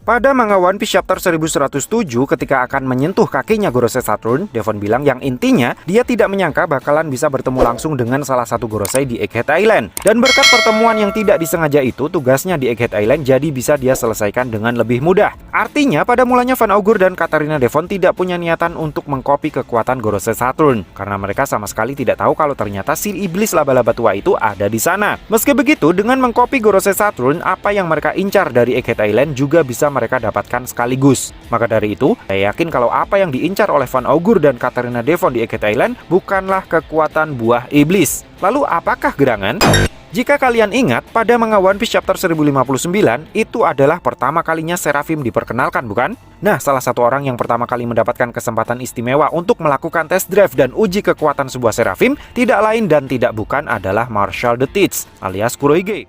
Pada manga One Piece chapter 1107 ketika akan menyentuh kakinya Gorosei Saturn, Devon bilang yang intinya dia tidak menyangka bakalan bisa bertemu langsung dengan salah satu Gorosei di Egghead Island. Dan berkat pertemuan yang tidak disengaja itu, tugasnya di Egghead Island jadi bisa dia selesaikan dengan lebih mudah. Artinya pada mulanya Van Augur dan Katarina Devon tidak punya niatan untuk mengcopy kekuatan Gorosei Saturn, karena mereka sama sekali tidak tahu kalau ternyata si iblis laba-laba tua itu ada di sana. Meski begitu, dengan mengcopy Gorosei Saturn, apa yang mereka incar dari Egghead Island juga bisa mereka dapatkan sekaligus. Maka dari itu, saya yakin kalau apa yang diincar oleh Van Augur dan Katarina Devon di Egghead Island bukanlah kekuatan buah iblis. Lalu apakah gerangan? Jika kalian ingat, pada manga One Piece chapter 1059, itu adalah pertama kalinya Seraphim diperkenalkan, bukan? Nah, salah satu orang yang pertama kali mendapatkan kesempatan istimewa untuk melakukan test drive dan uji kekuatan sebuah Seraphim tidak lain dan tidak bukan adalah Marshall the Teach alias Kurohige.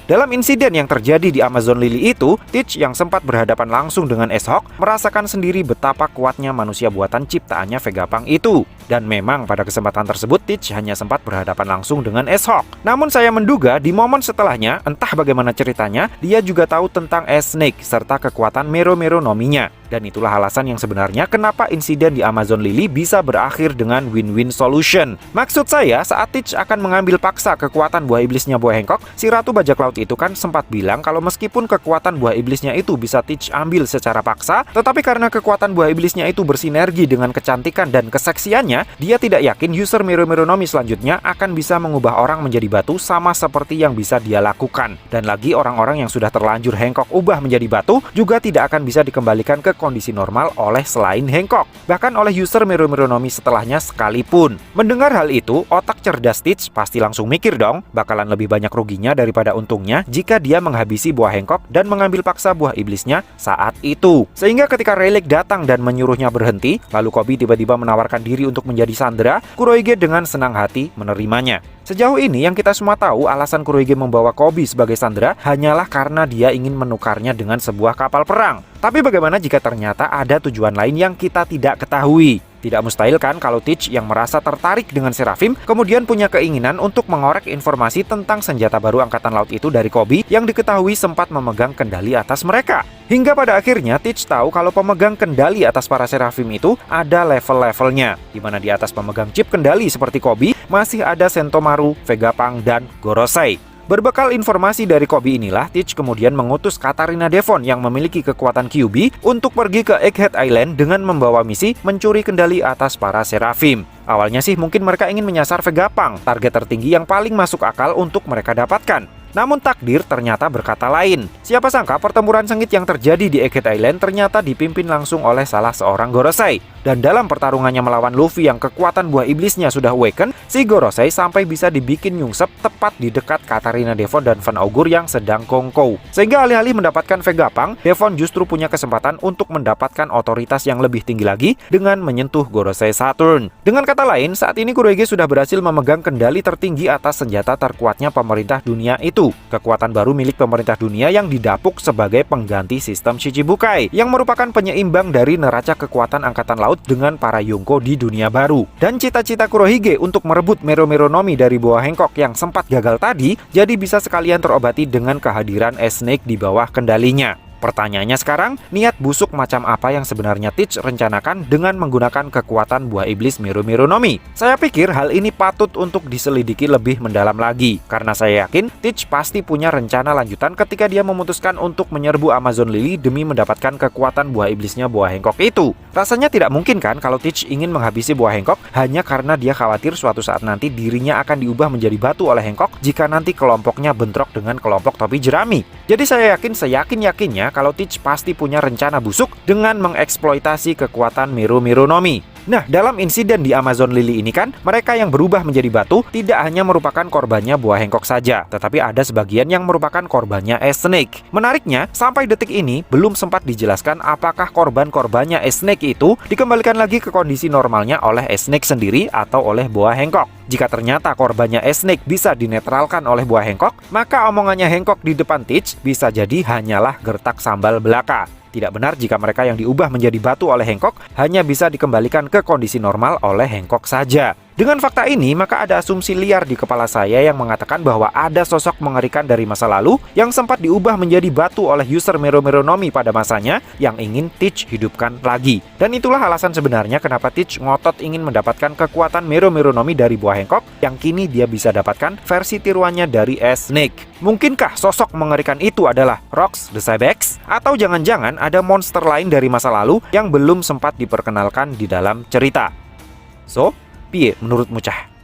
Dalam insiden yang terjadi di Amazon Lily itu, Teach yang sempat berhadapan langsung dengan S-Hawk merasakan sendiri betapa kuatnya manusia buatan ciptaannya Vegapunk itu. Dan memang pada kesempatan tersebut Teach hanya sempat berhadapan langsung dengan S-Hawk. Namun saya menduga di momen setelahnya, entah bagaimana ceritanya, dia juga tahu tentang S-Snake serta kekuatan Mero Mero Nominya. Dan itulah alasan yang sebenarnya kenapa insiden di Amazon Lily bisa berakhir dengan win-win solution. Maksud saya, saat Teach akan mengambil paksa kekuatan buah iblisnya buah Hancock, si Ratu Bajak Laut itu kan sempat bilang kalau meskipun kekuatan buah iblisnya itu bisa Teach ambil secara paksa, tetapi karena kekuatan buah iblisnya itu bersinergi dengan kecantikan dan keseksiannya, dia tidak yakin user Mero Mero Nomi selanjutnya akan bisa mengubah orang menjadi batu sama seperti yang bisa dia lakukan. Dan lagi orang-orang yang sudah terlanjur Hancock ubah menjadi batu juga tidak akan bisa dikembalikan ke kondisi normal oleh selain Hancock, bahkan oleh user Mero Mero Nomi setelahnya sekalipun. Mendengar hal itu, otak cerdas Teach pasti langsung mikir dong, bakalan lebih banyak ruginya daripada untungnya jika dia menghabisi buah Hancock dan mengambil paksa buah iblisnya saat itu. Sehingga ketika Rayleigh datang dan menyuruhnya berhenti, lalu Koby tiba-tiba menawarkan diri untuk menjadi sandera, Kurohige dengan senang hati menerimanya. Sejauh ini yang kita semua tahu alasan Kurohige membawa Koby sebagai sandera hanyalah karena dia ingin menukarnya dengan sebuah kapal perang. Tapi bagaimana jika ternyata ada tujuan lain yang kita tidak ketahui? Tidak mustahil kan kalau Teach yang merasa tertarik dengan Seraphim kemudian punya keinginan untuk mengorek informasi tentang senjata baru Angkatan Laut itu dari Koby yang diketahui sempat memegang kendali atas mereka. Hingga pada akhirnya Teach tahu kalau pemegang kendali atas para Seraphim itu ada level-levelnya, di mana di atas pemegang chip kendali seperti Koby masih ada Sentomaru, Vegapunk, dan Gorosei. Berbekal informasi dari Koby inilah, Teach kemudian mengutus Katarina Devon yang memiliki kekuatan QB untuk pergi ke Egghead Island dengan membawa misi mencuri kendali atas para Seraphim. Awalnya sih mungkin mereka ingin menyasar Vegapunk, target tertinggi yang paling masuk akal untuk mereka dapatkan. Namun takdir ternyata berkata lain. Siapa sangka pertempuran sengit yang terjadi di Egghead Island ternyata dipimpin langsung oleh salah seorang Gorosei. Dan dalam pertarungannya melawan Luffy yang kekuatan buah iblisnya sudah awaken, si Gorosei sampai bisa dibikin nyungsep tepat di dekat Katarina Devon dan Van Augur yang sedang kongkow. Sehingga alih-alih mendapatkan Vegapunk, Devon justru punya kesempatan untuk mendapatkan otoritas yang lebih tinggi lagi dengan menyentuh Gorosei Saturn. Dengan kata lain, saat ini Kurohige sudah berhasil memegang kendali tertinggi atas senjata terkuatnya pemerintah dunia itu. Kekuatan baru milik pemerintah dunia yang didapuk sebagai pengganti sistem Shichibukai, yang merupakan penyeimbang dari neraca kekuatan Angkatan Laut dengan para Yonko di dunia baru. Dan cita-cita Kurohige untuk merebut Mero Mero Nomi dari buah Hancock yang sempat gagal tadi, jadi bisa sekalian terobati dengan kehadiran S-Snake di bawah kendalinya. Pertanyaannya sekarang, niat busuk macam apa yang sebenarnya Teach rencanakan dengan menggunakan kekuatan buah iblis Mero Mero Nomi? Saya pikir hal ini patut untuk diselidiki lebih mendalam lagi, karena saya yakin Teach pasti punya rencana lanjutan ketika dia memutuskan untuk menyerbu Amazon Lily demi mendapatkan kekuatan buah iblisnya buah Hancock itu. Rasanya tidak mungkin kan kalau Teach ingin menghabisi buah Hancock hanya karena dia khawatir suatu saat nanti dirinya akan diubah menjadi batu oleh Hancock jika nanti kelompoknya bentrok dengan kelompok topi jerami. Jadi saya yakin seyakin-yakinnya kalau Teach pasti punya rencana busuk dengan mengeksploitasi kekuatan Mero Mero Nomi. Nah, dalam insiden di Amazon Lily ini kan, mereka yang berubah menjadi batu tidak hanya merupakan korbannya buah Hancock saja, tetapi ada sebagian yang merupakan korbannya S-Snake. Menariknya, sampai detik ini belum sempat dijelaskan apakah korban-korbannya S-Snake itu dikembalikan lagi ke kondisi normalnya oleh S-Snake sendiri atau oleh buah Hancock. Jika ternyata korbannya S-Snake bisa dinetralkan oleh buah Hancock, maka omongannya Hancock di depan Teach bisa jadi hanyalah gertak sambal belaka. Tidak benar jika mereka yang diubah menjadi batu oleh Hancock hanya bisa dikembalikan ke kondisi normal oleh Hancock saja. Dengan fakta ini, maka ada asumsi liar di kepala saya yang mengatakan bahwa ada sosok mengerikan dari masa lalu yang sempat diubah menjadi batu oleh user Mero Meronomi pada masanya yang ingin Teach hidupkan lagi. Dan itulah alasan sebenarnya kenapa Teach ngotot ingin mendapatkan kekuatan Mero Meronomi dari buah Hancock yang kini dia bisa dapatkan versi tiruannya dari Snake. Mungkinkah sosok mengerikan itu adalah Rocks the Cybex? Atau jangan-jangan ada monster lain dari masa lalu yang belum sempat diperkenalkan di dalam cerita? So, piye menurutmu Cah?